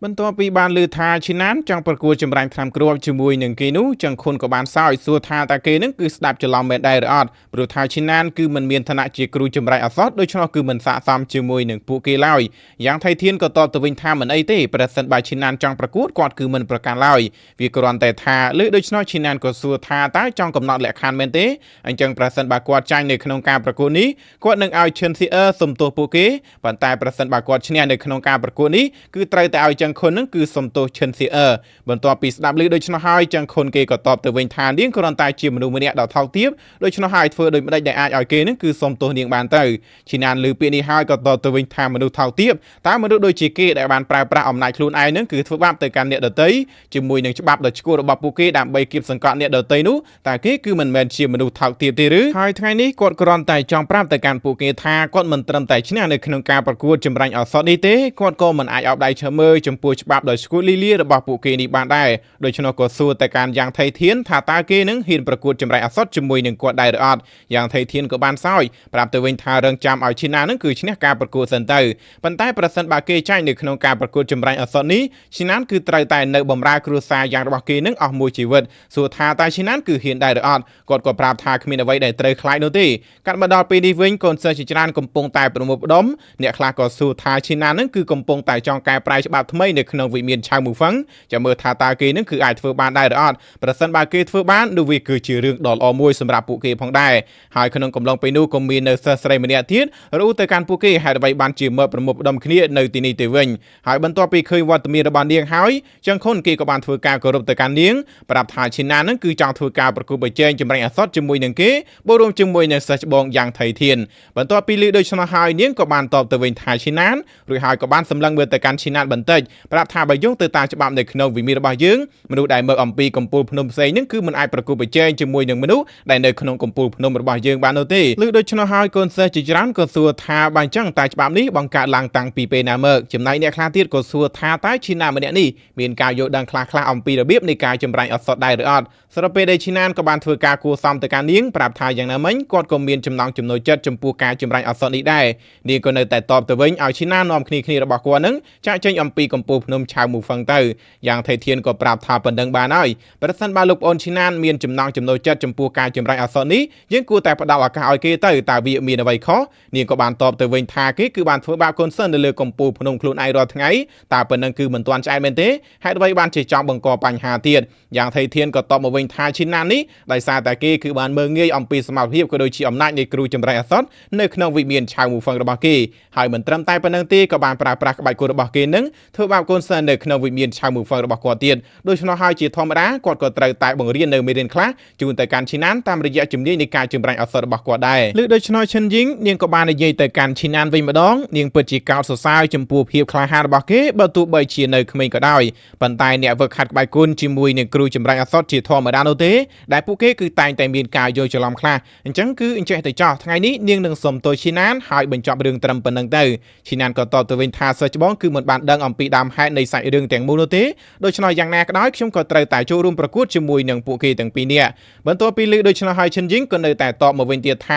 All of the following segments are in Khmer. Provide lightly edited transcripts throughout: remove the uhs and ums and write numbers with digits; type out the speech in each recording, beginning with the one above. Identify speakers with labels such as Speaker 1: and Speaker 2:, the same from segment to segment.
Speaker 1: បន្ទាប់ពីបានលើថាឈីណានចង់ប្រកួតចម្រាញ់ថ្នាំគ្រាប់ជាមួយនឹងគេនោះចង្ខុនក៏បានសើចសួរថាតើគេនឹងគឺស្ដាប់ច្រឡំមែនដែរឬអត់ព្រោះថាឈីណានគឺមិនមានឋានៈជាគ្រូចម្រាញ់អសតដូច្នោះគឺមិនស័ក្តិសមជាមួយនឹងពួកគេឡើយយ៉ាងថៃធានក៏តបទៅវិញថាមិនអីទេប្រសិនបើឈីណានចង់ប្រកួតគាត់គឺមិនប្រកាន់ឡើយវាគ្រាន់តែថាលើដូច្នោះឈីណានក៏សួរថាតើចង់កំណត់លក្ខខណ្ឌមែនទេអញ្ចឹងប្រសិនបើគាត់ចាញ់នៅក្នុងការប្រកួតនេះគាត់នឹងឲ្យឈិនស៊ីអឺសុំទោសពួកគេប៉ុន្តែប្រសិនបើគាត់ឈ្នះនៅក្នុងការប្រកួតនេះគឺត្រូវតែឲ្យចង្ខុននឹងគឺសុំទោសឈិនស៊ីអឺបន្ទាប់ពីស្ដាប់ឮដូច្នោះហើយចង្ខុនគេក៏តបទៅវិញថានាងគ្រាន់តែជាមនុស្សម្នាក់ដ៏ថោកទាបដូច្នោះហើយធ្វើដូចម្ដេចដែលអាចឲ្យគេនឹងគឺសុំទោសនាងបានទៅឈីណានឮពាក្យនេះហើយក៏តបទៅវិញថាមនុស្សថោកទាបតើមនុស្សដូចជាគេដែលបានប្រើប្រាស់អំណាចខ្លួនឯងនឹងគឺធ្វើបាបទៅកាន់អ្នកដទៃជាមួយនឹងច្បាប់ដ៏ឆ្កួតរបស់ពួកគេដើម្បីគៀបសង្កត់អ្នកដទៃនោះតើគេគឺមិនមែនជាមនុស្សថោកទាបទេឬហើយថ្ងៃនេះគាត់គ្រាន់តែចង់ប្រាប់ទៅកាន់ពួកគេថាគាត់មិនត្រឹមតែឈ្នះនៅក្នុងការប្រកួតចម្រាញ់អសតនេះទេគាត់ក៏មិនអាចអោបដៃឈើមើលចំពោះច្បាប់ដ៏ឆ្កួតលីលារបស់ពួកគេនេះបានដែរដូច្នោះក៏សួរទៅកាន់យ៉ាងថៃធានថាតើគេនឹងហ៊ានប្រកួតចម្រាញ់អសតជាមួយនឹងគាត់ដែរឬអត់យ៉ាងថៃធានក៏បានសើចប្រាប់ទៅវិញថារងចាំឲ្យឈីណានឹងគឺឈ្នះការប្រកួតសិនទៅប៉ុន្តែប្រសិនបើគេចាញ់នៅក្នុងការប្រកួតចម្រាញ់អសតនេះឈីណានគឺត្រូវតែនៅបម្រើគ្រួសារយ៉ាងរបស់គេនឹងអស់មួយជីវិតសួរថាតើឈីណានគឺហ៊ានដែរឬអត់គាត់ក៏ប្រាប់ថាគ្មានអ្វីដែលត្រូវខ្លាចនោះទេកាត់មកដល់ពេលនេះវិញកូនសិស្សជាច្រើនកំពុងតែប្រមូលផ្ដុំអ្នកខ្លះក៏សួរថាឈីណានឹងគឺកំពុងតែចង់កែប្រែច្បាប់ថ្មីនៅក្នុងវិមានឆៅមូហ្វឹងចាំមើលថាតើគេនឹងគឺអាចធ្វើបានដែរឬអត់ប្រសិនបើគេធ្វើបាននោះវាគឺជារឿងដ៏ល្អមួយសម្រាប់ពួកគេផងដែរហើយក្នុងកំឡុងពេលនោះក៏មាននៅសិស្សស្រីម្នាក់ទៀតរូទៅកាន់ពួកគេហេតុអ្វីបានជាមើលប្រមូលផ្ដុំគ្នានៅទីនេះទៅវិញហើយបន្ទាប់ពីឃើញវត្តមានរបស់នាងហើយចង្ខុនគេក៏បានធ្វើការគោរពទៅកាន់នាងប្រាប់ថាឈីណានឹងគឺចង់ធ្វើការប្រកួតប្រជែងចម្រាញ់អសតជាមួយនឹងគេបូករួមជាមួយនឹងសិស្សច្បងយ៉ាងថៃធានបន្ទាប់ពីឮដូច្នោះហើយនាងក៏បានតបទៅវិញថាឈីណានរួចហើយក៏បានសម្លឹងមើលទៅកាន់ឈីណានបន្តិចប្រាប់ថាបើយោងទៅតាមច្បាប់នៅក្នុងវិមានរបស់យើងមនុស្សដែលមើលអំពីកំពូលភ្នំផ្សេងនឹងគឺមិនអាចប្រកួតប្រជែងជាមួយនឹងមនុស្សដែលនៅក្នុងកំពូលភ្នំរបស់យើងបាននោះទេឮដូច្នោះហើយកូនសិស្សជាច្រើនក៏សួរថាបើអញ្ចឹងតើច្បាប់នេះបង្កើតឡើងតាំងពីពេលណាមកចំណែកអ្នកខ្លះទៀតក៏សួរថាតើឈីណាម្នាក់នេះមានការយល់ដឹងខ្លះៗអំពីរបៀបនៃការចម្រាញ់អសតដែរឬអត់សរុបពេលដែលឈីណានក៏បានធ្វើការគួរសមទៅកាន់នាងប្រាប់ថាយ៉ាងណាមិញគាត់ក៏មានចំណង់ចំណូលចិត្តចំពោះការចម្រាញ់អសតនេះដែរនាងក៏នៅតែតបទៅវិញឲ្យឈីណានាំគ្នារបស់គាត់នឹងចាក់ចេញអំពីកំពូលភ្នំឆៅមូហ្វឹងទៅយ៉ាងថៃធានក៏ប្រាប់ថាប៉ុណ្្នឹងបានហើយប្រសិនបើលោកប្អូនឈីណានមានចំណង់ចំណូលចិត្តចំពោះការចម្រាញ់អសតនេះយើងគួរតែផ្ដល់ឱកាសឲ្យគេទៅតើវាមានអ្វីខុសនាងក៏បានតបទៅវិញថាគេគឺបានធ្វើបាបកូនសិស្សនៅលើកំពូលភ្នំខ្លួនឯងរាល់ថ្ងៃតើប៉ុណ្្នឹងគឺមិនទាន់ឆ្អែតមែនទេហេតុអ្វីបានជាចង់បង្កបញ្ហាទៀតយ៉ាងថៃធានក៏តបមកវិញថាឈីណាននេះដោយសារតែគេគឺបានមើលងាយអំពីសមត្ថភាពក៏ដូចជាអំណាចនៃគ្រូចម្រាញ់អសតនៅក្នុងវិមានឆៅមូហ្វឹងរបស់គេហើយមិនត្រឹមតែប៉ុណ្្នឹងទេក៏បានប្រើប្រាស់ក្បាច់គុណរបស់គេនឹងធ្វើបាបកូនសិស្សនៅក្នុងវិមានឆៅមូហ្វឹងរបស់គាត់ទៀតដូច្នោះហើយជាធម្មតាគាត់ក៏ត្រូវតែបង្រៀននៅមេរៀនខ្លះជូនទៅកាន់ឈីណានតាមរយៈជំនាញនៃការចម្រាញ់អសតរបស់គាត់ដែរលើដូច្នោះឈិនយីងនាងក៏បាននិយាយទៅកាន់ឈីណានវិញម្ដងនាងពិតជាកោតសរសើរចំពោះភាពក្លាហានរបស់គេបើទោះបីជានៅក្មេងក៏ដោយប៉ុន្តែអ្នកវឹកហាត់ក្បាច់គុណជាមួយនឹងគ្រូចម្រាញ់អសតជាធម្មតានោះទេដែលពួកគេគឺតែងតែមានការយល់ច្រឡំខ្លះអញ្ចឹងគឺអញ្ចេះទៅចោះថ្ងៃនេះនាងនឹងសុំទោសឈីណានហើយបញ្ចប់រឿងត្រឹមប៉ុណ្្នឹងទៅឈីណានក៏តបទៅវិញថាសិស្សច្បងគឺមិនបានដឹងអំពីដើមហេតុនៃសាច់រឿងទាំងមូលនោះទេដូច្នោះយ៉ាងណាក៏ដោយខ្ញុំក៏ត្រូវតែចូលរួមប្រកួតជាមួយនឹងពួកគេទាំងពីរនាក់បន្ទាប់ពីឮដូច្នោះហើយឈិនយីងក៏នៅតែតបមកវិញទៀតថា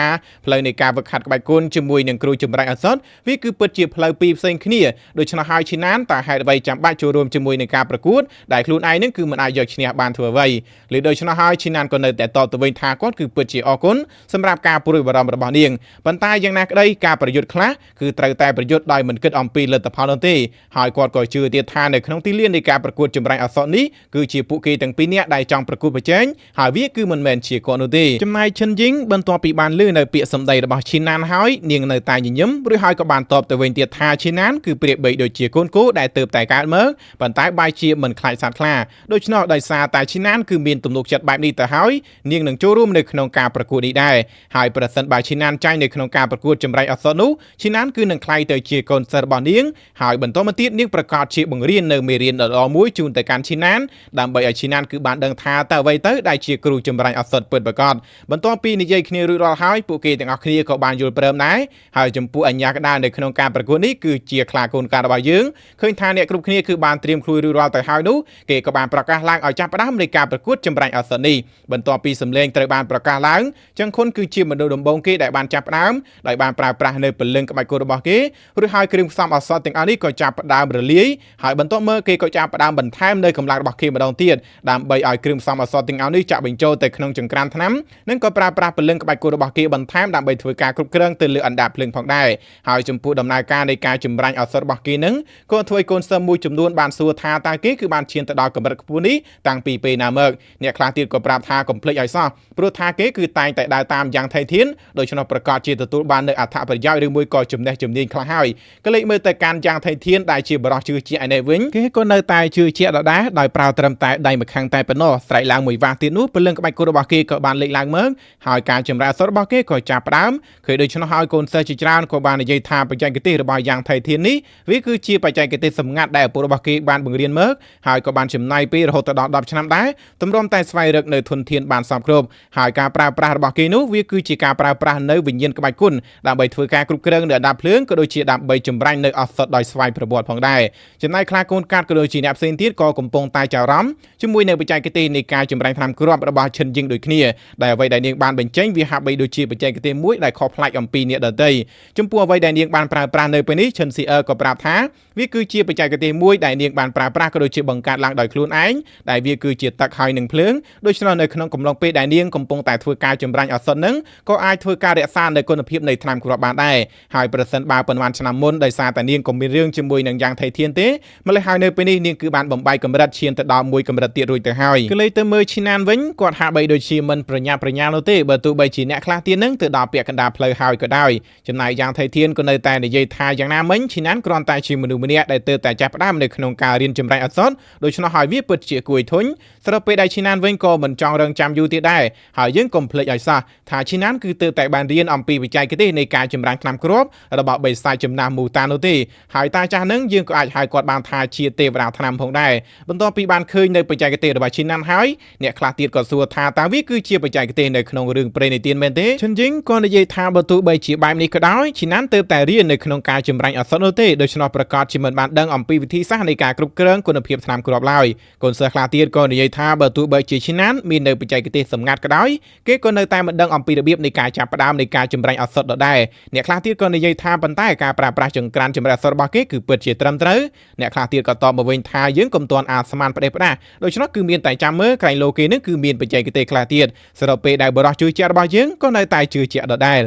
Speaker 1: ផ្លូវនៃការវឹកហាត់ក្បាច់គុណជាមួយនឹងគ្រូចម្រាញ់អសតវាគឺពិតជាផ្លូវពីរផ្សេងគ្នាដូច្នោះហើយឈីណានតើហេតុអ្វីចាំបាច់ចូលរួមជាមួយនឹងការប្រកួតដែលខ្លួនឯងនឹងគឺមិនអាចយកឈ្នះបានធ្វើអ្វីឮដូច្នោះហើយឈីណានក៏នៅតែតបទៅវិញថាគាត់គឺពិតជាអរគុណសម្រាប់ការព្រួយបារម្ភរបស់នាងប៉ុន្តែយ៉ាងណាក្តីការប្រយុទ្ធខ្លះគឺត្រូវតែប្រយុទ្ធដោយមិនគិតអំពីលទ្ធផលនោះទេហើយគាត់ក៏ជឿទៀតថានៅក្នុងទីលាននៃការប្រកួតចម្រាញ់អសតនេះគឺជាពួកគេទាំងពីរនាក់ដែលចង់ប្រកួតប្រជែងហើយវាគឺមិនមែនជាគាត់នោះទេចំណែកឈិនយីងបន្ទាប់ពីបានឮនៅពាក្យសម្ដីរបស់ឈីណានហើយនាងនៅតែញញឹមរួចហើយក៏បានតបទៅវិញទៀតថាឈីណានគឺប្រៀបបីដូចជាកូនគោដែលទើបតែកើតមកប៉ុន្តែបែរជាមិនខ្លាចសត្វខ្លាដូច្នោះដោយសារតែឈីណានគឺមានទំនុកចិត្តបែបនេះទៅហើយនាងនឹងចូលរួមនៅក្នុងការប្រកួតនេះដែរហើយប្រសិនបើឈីណានចាញ់នៅក្នុងការប្រកួតចម្រាញ់អសតនោះឈីណានគឺនឹងក្លាយទៅជាកូនសិស្សរបស់នាងហើយបន្តមកទៀតនាងប្រកាសជាបង្រៀននៅមេរៀនដ៏ល្អមួយជូនទៅកាន់ឈីណានដើម្បីឲ្យឈីណានគឺបានដឹងថាតើអ្វីទៅដែលជាគ្រូចម្រាញ់អសតពិតប្រាកដបន្ទាប់ពីនិយាយគ្នារួចរាល់ហើយពួកគេទាំងអស់គ្នាក៏បានយល់ព្រមដែរហើយចំពោះអញ្ញាកដាលនៅក្នុងការប្រកួតនេះគឺជាខ្លាកូនការរបស់យើងឃើញថាអ្នកគ្រប់គ្នាគឺបានត្រៀមខ្លួនរួចរាល់ទៅហើយនោះគេក៏បានប្រកាសឡើងឲ្យចាប់ផ្ដើមនៃការប្រកួតចម្រាញ់អសតនេះបន្ទាប់ពីសម្លេងត្រូវបានប្រកាសឡើងចង្ខុនគឺជាមនុស្សដំបូងគេដែលបានចាប់ផ្ដើមដោយបានប្រើប្រាស់នៅពលឹងក្បាច់គុណរបស់គេរួចហើយគ្រឿងផ្សំអសតទាំងអស់នេះក៏ចាប់ផ្ដើមរលាយ ហើយបន្ទាប់មកគេក៏ចាប់ផ្ដើមបន្ថែមនៅកម្លាំងរបស់គេម្ដងទៀតដើម្បីឲ្យគ្រឿងផ្សំឱសថទាំងអស់នេះចាក់បញ្ចូលទៅក្នុងចង្ក្រានថ្នាំនិងក៏ប្រើប្រាស់ពលឹងក្បាច់គុណរបស់គេបន្ថែមដើម្បីធ្វើការគ្រប់គ្រងទៅលើអណ្ដាតភ្លើងផងដែរហើយចំពោះដំណើរការនៃការចម្រាញ់ឱសថរបស់គេនឹងក៏ធ្វើឲ្យកូនសិស្សមួយចំនួនបានសួរថាតើគេគឺបានឈានទៅដល់កម្រិតខ្ពស់នេះតាំងពីពេលណាមកអ្នកខ្លះទៀតក៏ប្រាប់ថាកុំភ្លេចឲ្យសោះព្រោះថាគេគឺតែងតែដើរតាមយ៉ាងថៃធានដូច្នោះប្រកាសជាទទួលបាននៅអត្ថប្រយោជន៍ឬមួយក៏ចំណេះជំនាញខ្លះហើយក៏លេចមើលទៅកាន់យ៉ាងថៃធានដែលជាបរិសុទ្ធជឿជាក់ឯនេះវិញគេក៏នៅតែជឿជាក់ដដែលដោយប្រើត្រឹមតែដៃម្ខាងតែប៉ុណ្ណោះស្រែកឡើងមួយវាស់ទៀតនោះពលឹងក្បាច់គុណរបស់គេក៏បានលេចឡើងមកហើយការចម្រើនសររបស់គេក៏ចាប់ផ្ដើមឃើញដូច្នោះហើយកូនសិស្សជាច្រើនក៏បាននិយាយថាបច្ចេកទេសរបស់យ៉ាងថៃធាននេះវាគឺជាបច្ចេកទេសសម្ងាត់ដែលឪពុករបស់គេបានបង្រៀនមកហើយក៏បានចំណាយពេលរហូតដល់10ឆ្នាំដែរទម្រាំតែស្វែងរកនៅធនធានបានសពគ្រប់ហើយការប្រើប្រាស់របស់គេនោះវាគឺជាការប្រើប្រាស់នៅវិញ្ញាណក្បាច់គុណដើម្បីធ្វើការគ្រប់គ្រងនៅអណ្ដាតភ្លើងក៏ដូចជាដើម្បីចម្រាញ់នៅឱសថដោយស្វ័យប្រវត្តិផងដែរចំណែកខ្លះកូនកាត់ក៏ដូចជាអ្នកផ្សេងទៀតក៏កំពុងតែចាប់អារម្មណ៍ជាមួយនៅបច្ចេកទេសនៃការចម្រាញ់ថ្នាំគ្រាប់របស់ឈិនយឹងដូចគ្នាដែលអ្វីដែលនាងបានបញ្ចេញវាហាក់បីដូចជាបច្ចេកទេសមួយដែលខុសប្លែកអំពីអ្នកដទៃចំពោះអ្វីដែលនាងបានប្រើប្រាស់នៅពេលនេះឈិនស៊ីអឺក៏ប្រាប់ថាវាគឺជាបច្ចេកទេសមួយដែលនាងបានប្រើប្រាស់ក៏ដូចជាបង្កើតឡើងដោយខ្លួនឯងដែលវាគឺជាទឹកហើយនឹងភ្លើងដូច្នោះនៅក្នុងកំឡុងពេលដែលនាងកំពុងតែធ្វើការចម្រាញ់ឱសថនឹងក៏អាចធ្វើការរក្សានៅគុណភាពនៃថ្នាំគ្រាប់បានដែរហើយប្រសិនបើប៉ុន្មានឆ្នាំមុនដោយសារតែនាងក៏មានរឿងជាមួយនឹងយ៉ាងថៃធានទេម្ល៉េះហើយនៅពេលនេះនាងគឺបានបំបីកម្រិតឈានទៅដល់មួយកម្រិតទៀតរួចទៅហើយក៏លេទៅមើលឈីណានវិញគាត់ហាក់បីដូចជាមិនប្រញាប់ប្រញាល់នោះទេបើទោះបីជាអ្នកខ្លះទៀតនឹងទៅដល់ពាក់កណ្ដាលផ្លូវហើយក៏ដោយចំណែកយ៉ាងថៃធានក៏នៅតែនិយាយថាយ៉ាងណាមិញឈីណានគ្រាន់តែជាមនុស្សម្នាក់ដែលទើបតែចាប់ផ្ដើមនៅក្នុងការរៀនចម្រាញ់ឱសថដូច្នោះហើយវាពិតជាគួរឲ្យធុញស្របពេលដែលឈីណានវិញក៏មិនចង់រងចាំយូរទៀតដែរហើយយើងកុំភ្លេចឲ្យសោះថាឈីណានគឺទើបតែបានរៀនអំពីបច្ចេកទេសនៃការចម្រាញ់ថ្នាំគ្រាប់របស់បេសាយចំណាស់មូតានោះទេហើយតាចាស់នឹងយើងក៏អាចហៅគាត់បានថាជាទេវតាថ្នាំផងដែរបន្ទាប់ពីបានឃើញនៅបច្ចេកទេសរបស់ឈីណានហើយអ្នកខ្លះទៀតក៏សួរថាតើវាគឺជាបច្ចេកទេសនៅក្នុងរឿងព្រេងនិទានមែនទេឈិនយឹងក៏និយាយថាបើទោះបីជាបែបនេះក៏ដោយឈីណានទើបតែរៀននៅក្នុងការចម្រាញ់ឱសថនោះទេដូច្នោះប្រកាសជាមិនបានដឹងអំពីវិធីសាស្ត្រនៃការគ្រប់គ្រងគុណភាពថ្នាំគ្រាប់ឡើយកូនសិស្សខ្លះទៀតក៏និយាយថាបើទោះបីជាឈីណានមាននៅបច្ចេកទេសសម្ងាត់ក៏ដោយគេក៏នៅតែមិនដឹងអំពីរបៀបនៃការចាប់ផ្ដើមនៃការចម្រាញ់ឱសថដដែលអ្នកខ្លះទៀតក៏និយាយថាប៉ុន្តែការប្រើប្រាស់ចង្ក្រានចម្រាញ់ឱសថរបស់គេគឺពិតជាត្រឹមត្រូវអ្នកខ្លះទៀតក៏តបមកវិញថាយើងកុំទាន់អាស្មានផ្ដេសផ្ដាសដូច្នោះគឺមានតែចាំមើលក្រែងលោគេនឹងគឺមានបច្ចេកទេសខ្លះទៀតសរុបពេលដែលបរិសុទ្ធជឿជាក់របស់យើងក៏នៅតែជឿជាក់ដដែល